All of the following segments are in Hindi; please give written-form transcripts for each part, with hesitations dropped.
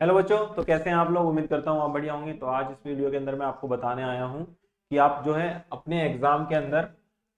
हेलो बच्चों, तो कैसे हैं आप लोग। उम्मीद करता हूँ आप बढ़िया होंगे। तो आज इस वीडियो के अंदर मैं आपको बताने आया हूँ कि आप जो है अपने एग्जाम के अंदर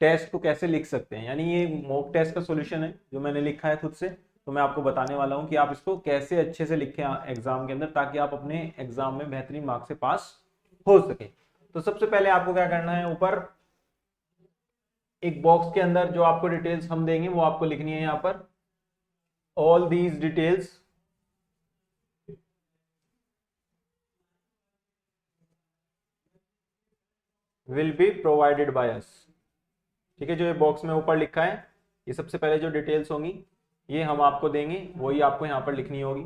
टेस्ट को कैसे लिख सकते हैं। यानी ये मॉक टेस्ट का सॉल्यूशन है जो मैंने लिखा है खुद से। तो मैं आपको बताने वाला हूँ कि आप इसको कैसे अच्छे से लिखें एग्जाम के अंदर, ताकि आप अपने एग्जाम में बेहतरीन मार्क्स से पास हो सके। तो सबसे पहले आपको क्या करना है, ऊपर एक बॉक्स के अंदर जो आपको डिटेल्स हम देंगे वो आपको लिखनी है। यहाँ पर all these details will be provided by us. ठीक है, जो ये बॉक्स में ऊपर लिखा है, ये सबसे पहले जो डिटेल्स होंगी ये हम आपको देंगे, वही आपको यहाँ पर लिखनी होगी।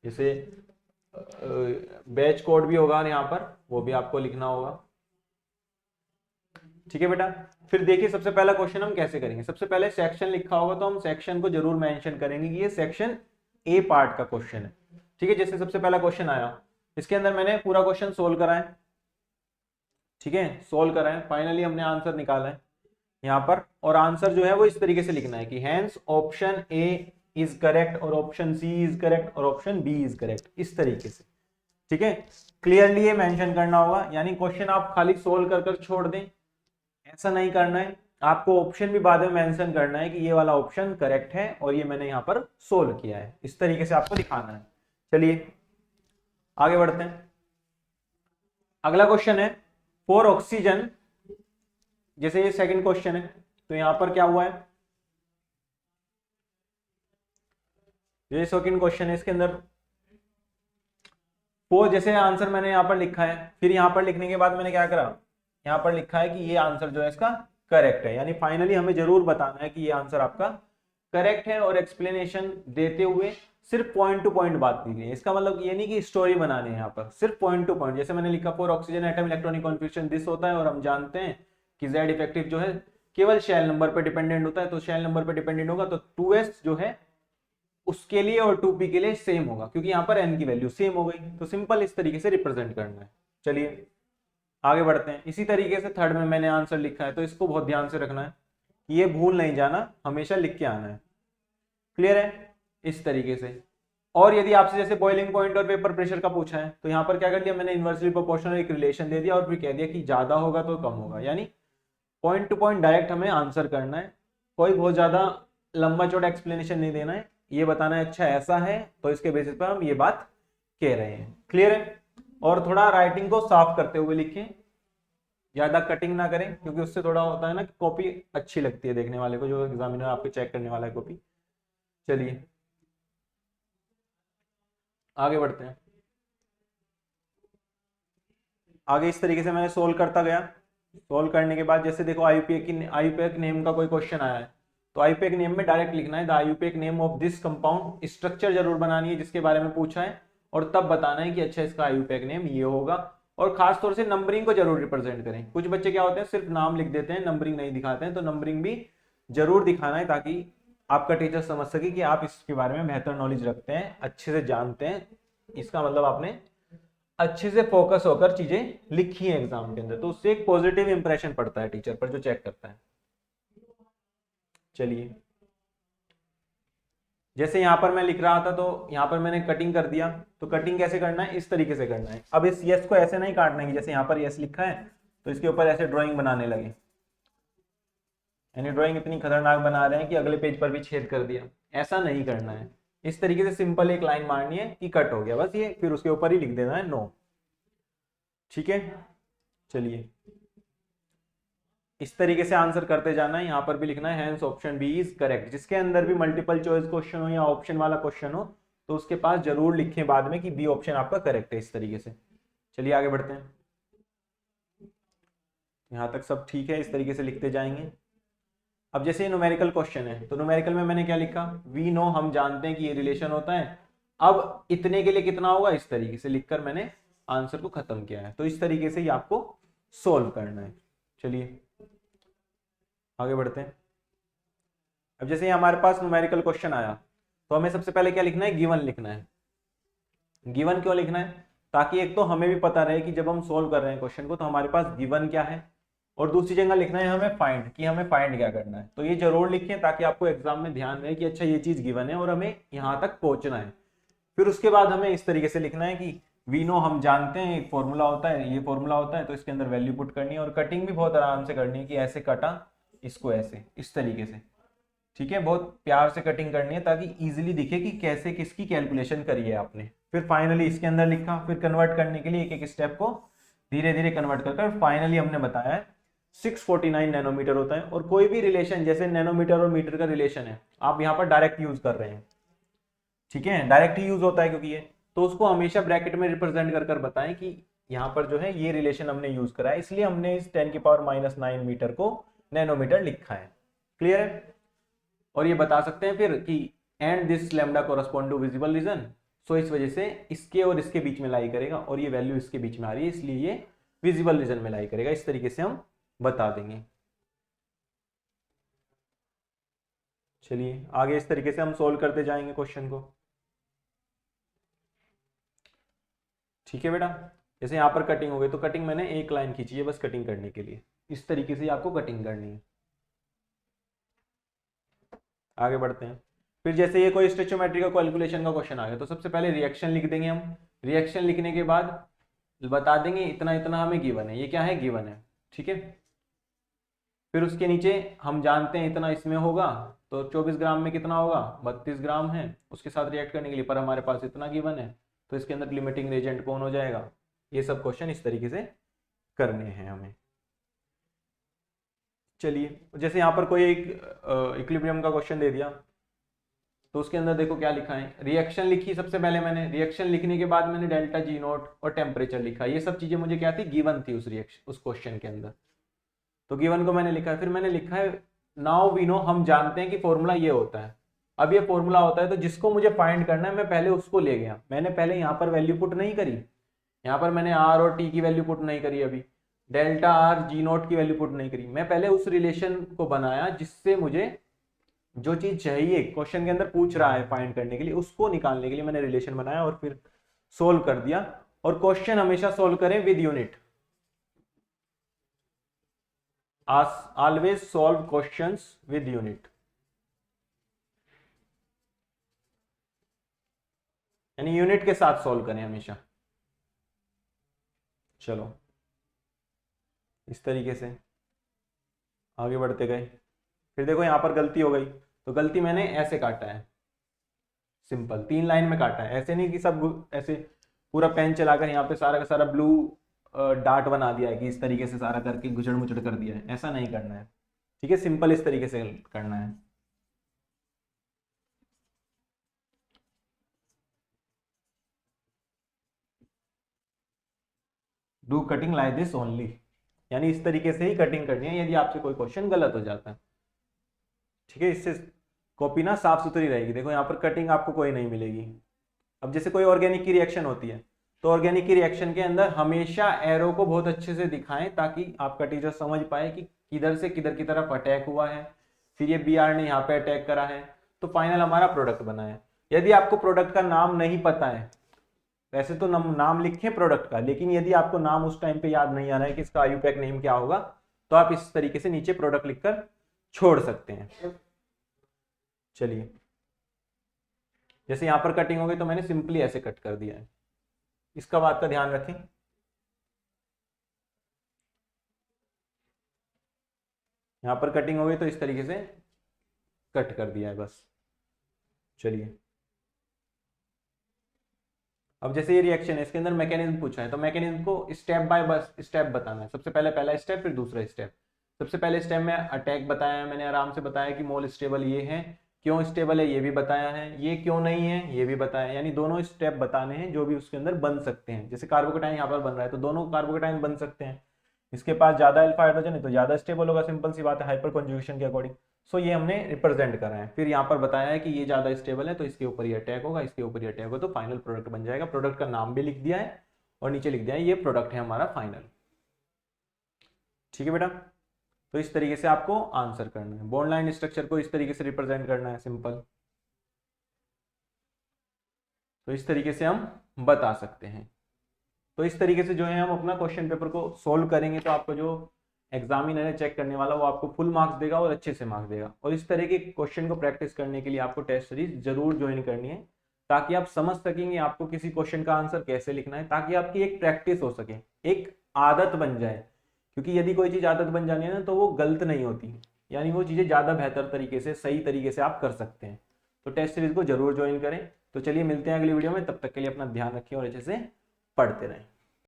जैसे बैच कोड भी होगा और यहाँ पर वो भी आपको लिखना होगा। ठीक है बेटा। फिर देखिए सबसे पहला क्वेश्चन हम कैसे करेंगे। सबसे पहले सेक्शन लिखा होगा तो हम सेक्शन को जरूर मेंशन करेंगे कि ये सेक्शन ए पार्ट का क्वेश्चन है। ठीक है, जैसे सबसे पहला क्वेश्चन आया, इसके अंदर मैंने पूरा क्वेश्चन सोल्व करा है। ठीक है, सोल्व करा है, फाइनली हमने आंसर निकाला है यहाँ पर। और आंसर जो है वो इस तरीके से लिखना है कि hence option A is correct और ऑप्शन सी इज करेक्ट और ऑप्शन बी इज करेक्ट, इस तरीके से। ठीक है, क्लियरली ये मेंशन करना होगा। यानी क्वेश्चन आप खाली सोल्व कर छोड़ दें, ऐसा नहीं करना है। आपको ऑप्शन भी बाद में मेंशन करना है कि ये वाला ऑप्शन करेक्ट है और ये मैंने यहाँ पर सोल्व किया है, इस तरीके से आपको दिखाना है। चलिए आगे बढ़ते हैं। अगला क्वेश्चन है फॉर ऑक्सीजन। जैसे ये सेकंड क्वेश्चन है, तो यहां पर क्या हुआ है, ये सेकंड क्वेश्चन है, इसके अंदर वो जैसे आंसर मैंने यहां पर लिखा है, फिर यहां पर लिखने के बाद मैंने क्या करा, यहां पर लिखा है कि ये आंसर जो है इसका करेक्ट है। यानी फाइनली हमें जरूर बताना है कि ये आंसर आपका करेक्ट है, और एक्सप्लेनेशन देते हुए सिर्फ पॉइंट टू पॉइंट बात की गई है। इसका मतलब ये नहीं कि स्टोरी बनानी है, यहाँ पर सिर्फ पॉइंट टू पॉइंट। जैसे मैंने लिखा for oxygen atom electronic configuration this होता है, और हम जानते हैं कि जेड इफेक्टिव जो है केवल शेल नंबर पे डिपेंडेंट होता है, तो शेल नंबर पे डिपेंडेंट होगा तो 2s जो है उसके लिए और 2p के लिए सेम होगा, क्योंकि यहाँ पर n की वैल्यू सेम हो गई। तो सिंपल इस तरीके से रिप्रेजेंट करना है। चलिए आगे बढ़ते हैं। इसी तरीके से थर्ड में मैंने आंसर लिखा है, तो इसको बहुत ध्यान से रखना है, ये भूल नहीं जाना, हमेशा लिख के आना है। क्लियर है, इस तरीके से। और यदि आपसे जैसे बॉइलिंग पॉइंट और वेपर प्रेशर का पूछा है, तो यहाँ पर क्या कर दिया मैंने, इनवर्सली प्रोपोर्शनल एक रिलेशन दे दिया और फिर कह दिया कि ज्यादा होगा तो कम होगा। यानी पॉइंट टू पॉइंट डायरेक्ट हमें आंसर करना है, कोई बहुत ज्यादा लंबा चौड़ा एक्सप्लेनेशन नहीं देना है। ये बताना है अच्छा ऐसा है तो इसके बेसिस पर हम ये बात कह रहे हैं। क्लियर है। और थोड़ा राइटिंग को साफ करते हुए लिखें, ज्यादा कटिंग ना करें, क्योंकि उससे थोड़ा होता है ना कि कॉपी अच्छी लगती है देखने वाले को, जो एग्जामिनर आपको चेक करने वाला है कॉपी। चलिए आगे बढ़ते हैं। आगे इस तरीके से मैंने सोल्व करता गया। सोल्व करने के बाद जैसे देखो आईयूपीएक नेम का कोई क्वेश्चन आया है, तो आईयूपीएक नेम में डायरेक्ट लिखना है the IUPAC name of this compound. Structure जरूर बनानी है जिसके बारे में पूछा है, और तब बताना है कि अच्छा इसका आईयूपीएक नेम ये होगा। और खास तौर से नंबरिंग को जरूर रिप्रेजेंट करें। कुछ बच्चे क्या होते हैं सिर्फ नाम लिख देते हैं, नंबरिंग नहीं दिखाते हैं, तो नंबरिंग भी जरूर दिखाना है, ताकि आपका टीचर समझ सके कि आप इसके बारे में बेहतर नॉलेज रखते हैं, अच्छे से जानते हैं। इसका मतलब आपने अच्छे से फोकस होकर चीजें लिखी है एग्जाम के अंदर, तो उससे एक पॉजिटिव इंप्रेशन पड़ता है टीचर पर जो चेक करता है। चलिए जैसे यहां पर मैं लिख रहा था, तो यहां पर मैंने कटिंग कर दिया। तो कटिंग कैसे करना है, इस तरीके से करना है। अब इस यस को ऐसे नहीं काटना है, जैसे यहां पर यस लिखा है तो इसके ऊपर ऐसे ड्राइंग बनाने लगे, यानी ड्राइंग इतनी खतरनाक बना रहे हैं कि अगले पेज पर भी छेद कर दिया। ऐसा नहीं करना है, इस तरीके से सिंपल एक लाइन मारनी है कि कट हो गया बस ये, फिर उसके ऊपर ही लिख देना है नो। ठीक है, चलिए इस तरीके से आंसर करते जाना है। यहां पर भी लिखना है hence option B is correct. जिसके अंदर भी मल्टीपल चॉइस क्वेश्चन हो या ऑप्शन वाला क्वेश्चन हो, तो उसके पास जरूर लिखें बाद में कि बी ऑप्शन आपका करेक्ट है, इस तरीके से। चलिए आगे बढ़ते हैं। यहां तक सब ठीक है, इस तरीके से लिखते जाएंगे। अब जैसे न्यूमेरिकल क्वेश्चन है, तो न्यूमेरिकल में मैंने क्या लिखा, वी नो, हम जानते हैं कि ये रिलेशन होता है, अब इतने के लिए कितना होगा, इस तरीके से लिखकर मैंने आंसर को खत्म किया है। तो इस तरीके से ही आपको सोल्व करना है। चलिए आगे बढ़ते हैं। अब जैसे हमारे पास न्यूमेरिकल क्वेश्चन आया, तो हमें सबसे पहले क्या लिखना है, गिवन लिखना है। गिवन क्यों लिखना है, ताकि एक तो हमें भी पता रहे कि जब हम सोल्व कर रहे हैं क्वेश्चन को तो हमारे पास गिवन क्या है, और दूसरी जगह लिखना है हमें फाइंड, कि हमें फाइंड क्या करना है। तो ये जरूर लिखें ताकि आपको एग्जाम में ध्यान रहे कि अच्छा ये चीज गिवन है और हमें यहां तक पहुंचना है। फिर उसके बाद हमें इस तरीके से लिखना है कि वी नो, हम जानते हैं एक फॉर्मूला होता है, ये फॉर्मूला होता है, तो इसके अंदर वैल्यू पुट करनी है और कटिंग भी बहुत आराम से करनी है कि ऐसे कटा इसको ऐसे, इस तरीके से, ठीक है, बहुत प्यार से कटिंग करनी है ताकि इजीली दिखे कि कैसे किसकी कैलकुलेशन करी है आपने। फिर फाइनली इसके अंदर लिखा, फिर कन्वर्ट करने के लिए एक एक स्टेप को धीरे धीरे कन्वर्ट कर फाइनली हमने बताया है 649 नैनोमीटर होता है। और कोई भी रिलेशन जैसे नैनोमीटर और मीटर का रिलेशन है, आप यहाँ पर डायरेक्ट यूज कर रहे हैं, ठीक है, डायरेक्ट ही यूज होता है क्योंकि ये, तो उसको हमेशा ब्रैकेट में रिप्रेजेंट कर बताएं कि यहाँ पर जो है ये रिलेशन हमने यूज करा है, इसलिए हमने इस 10⁻⁹ मीटर को नैनोमीटर लिखा है। क्लियर है? और ये बता सकते हैं फिर कि and this lambda correspond to visible region, so इस वजह से इसके और इसके बीच में लाई करेगा और ये वैल्यू इसके बीच में आ रही है, इसलिए ये विजिबल रीजन में लाई करेगा। इस तरीके से हम बता देंगे। चलिए आगे इस तरीके से हम सोल्व करते जाएंगे क्वेश्चन को। ठीक है बेटा, जैसे यहाँ पर कटिंग हो गई तो कटिंग मैंने एक लाइन खींची है बस कटिंग करने के लिए, इस तरीके से आपको कटिंग करनी है। आगे बढ़ते हैं। फिर जैसे ये कोई स्टोइचियोमेट्री का कैलकुलेशन का क्वेश्चन आ गया तो सबसे पहले रिएक्शन लिख देंगे हम। रिएक्शन लिखने के बाद बता देंगे इतना इतना हमें गिवन है, ये क्या है, गिवन है, ठीक है। फिर उसके नीचे हम जानते हैं इतना इसमें होगा, तो 24 ग्राम में कितना होगा, 32 ग्राम है, उसके साथ रिएक्ट करने के लिए, पर हमारे पास इतना गिवन है तो इसके अंदर लिमिटिंग रिएजेंट कौन हो जाएगा। ये सब क्वेश्चन इस तरीके से करने हैं हमें। चलिए जैसे यहाँ पर कोई एक इक्विलिब्रियम का क्वेश्चन दे दिया तो उसके अंदर देखो क्या लिखा है, रिएक्शन लिखी सबसे पहले मैंने, रिएक्शन लिखने के बाद मैंने डेल्टा जी नोट और टेम्परेचर लिखा। ये सब चीजें मुझे क्या थी, गिवन थी उस क्वेश्चन के अंदर, तो गिवन को मैंने लिखा है। फिर मैंने लिखा है नाउ वी नो, हम जानते हैं कि फॉर्मूला ये होता है। अब ये फॉर्मूला होता है तो जिसको मुझे फाइंड करना है मैं पहले उसको ले गया, मैंने पहले यहाँ पर वैल्यू पुट नहीं करी, यहाँ पर मैंने आर और टी की वैल्यू पुट नहीं करी, अभी डेल्टा आर जी नोट की वैल्यू पुट नहीं करी, मैं पहले उस रिलेशन को बनाया जिससे मुझे जो चीज चाहिए क्वेश्चन के अंदर पूछ रहा है फाइंड करने के लिए, उसको निकालने के लिए मैंने रिलेशन बनाया और फिर सोल्व कर दिया। और क्वेश्चन हमेशा सोल्व करें with unit, always solve questions with unit, यानी यूनिट के साथ सॉल्व करें हमेशा। चलो इस तरीके से आगे बढ़ते गए। फिर देखो यहां पर गलती हो गई, तो गलती मैंने ऐसे काटा है, सिंपल 3 लाइन में काटा है, ऐसे नहीं कि सब ऐसे पूरा पेन चलाकर यहाँ पे सारा का सारा ब्लू डार्ट बना दिया है कि इस तरीके से सारा करके गुचड़ मुचड़ कर दिया है, ऐसा नहीं करना है, ठीक है, सिंपल इस तरीके से करना है। Do cutting like this only, यानी इस तरीके से ही कटिंग करनी है यदि आपसे कोई क्वेश्चन गलत हो जाता है, ठीक है। इससे कॉपी ना साफ सुथरी रहेगी। देखो यहाँ पर कटिंग आपको कोई नहीं मिलेगी। अब जैसे कोई ऑर्गेनिक की रिएक्शन होती है तो ऑर्गेनिक की रिएक्शन के अंदर हमेशा एरो को बहुत अच्छे से दिखाएं ताकि आपका टीचर समझ पाए कि किधर से किधर की तरफ अटैक हुआ है, फिर ये बी आर ने यहाँ पे अटैक करा है, तो फाइनल हमारा प्रोडक्ट बना है। यदि आपको प्रोडक्ट का नाम नहीं पता है, वैसे तो नाम लिखे प्रोडक्ट का, लेकिन यदि आपको नाम उस टाइम पे याद नहीं आ रहा है कि इसका आईयूपैक नेम क्या होगा, तो आप इस तरीके से नीचे प्रोडक्ट लिखकर छोड़ सकते हैं। चलिए जैसे यहाँ पर कटिंग हो गई तो मैंने सिंपली ऐसे कट कर दिया है, इसका बात का ध्यान रखें। यहाँ पर कटिंग हो गई तो इस तरीके से कट कर दिया है बस। चलिए अब जैसे ये रिएक्शन है, इसके अंदर मैकेनिज्म पूछा है, तो मैकेनिज्म को स्टेप बाय बस स्टेप बताना है। सबसे पहले पहला स्टेप, फिर दूसरा स्टेप। सबसे पहले स्टेप में अटैक बताया, मैंने आराम से बताया कि मोल स्टेबल ये है, क्यों स्टेबल है ये भी बताया है, ये क्यों नहीं है ये भी बताया, यानी दोनों स्टेप बताने हैं जो भी उसके अंदर बन सकते हैं। जैसे कार्बोकेटाइन यहाँ पर बन रहा है तो दोनों कार्बोकेटाइन बन सकते हैं, इसके पास ज्यादा अल्फा हाइड्रोजन है तो ज्यादा स्टेबल होगा, सिंपल सी बात है, हाइपर कॉन्जुगेशन के अकॉर्डिंग। सो ये हमने रिप्रेजेंट करा है। फिर यहाँ पर बताया है कि ये ज्यादा स्टेबल है तो इसके ऊपर ये अटैक होगा, इसके ऊपर ये अटैक होगा, तो फाइनल प्रोडक्ट बन जाएगा। प्रोडक्ट का नाम भी लिख दिया है और नीचे लिख दिया है ये प्रोडक्ट है हमारा फाइनल। ठीक है बेटा, तो इस तरीके से आपको आंसर करना है। बॉन्ड लाइन स्ट्रक्चर को इस तरीके से रिप्रेजेंट करना है, सिंपल। तो इस तरीके से हम बता सकते हैं। तो इस तरीके से जो है हम अपना क्वेश्चन पेपर को सोल्व करेंगे तो आपको जो एग्जामिनर है चेक करने वाला वो आपको फुल मार्क्स देगा और अच्छे से मार्क्स देगा। और इस तरह के क्वेश्चन को प्रैक्टिस करने के लिए आपको टेस्ट सीरीज जरूर ज्वाइन करनी है, ताकि आप समझ सकेंगे आपको किसी क्वेश्चन का आंसर कैसे लिखना है, ताकि आपकी एक प्रैक्टिस हो सके, एक आदत बन जाए। क्योंकि यदि कोई चीज आदत बन जानी है ना तो वो गलत नहीं होती, यानी वो चीजें ज्यादा बेहतर तरीके से, सही तरीके से आप कर सकते हैं। तो टेस्ट सीरीज को जरूर ज्वाइन करें। तो चलिए मिलते हैं अगली वीडियो में, तब तक के लिए अपना ध्यान रखिए और अच्छे से पढ़ते रहें।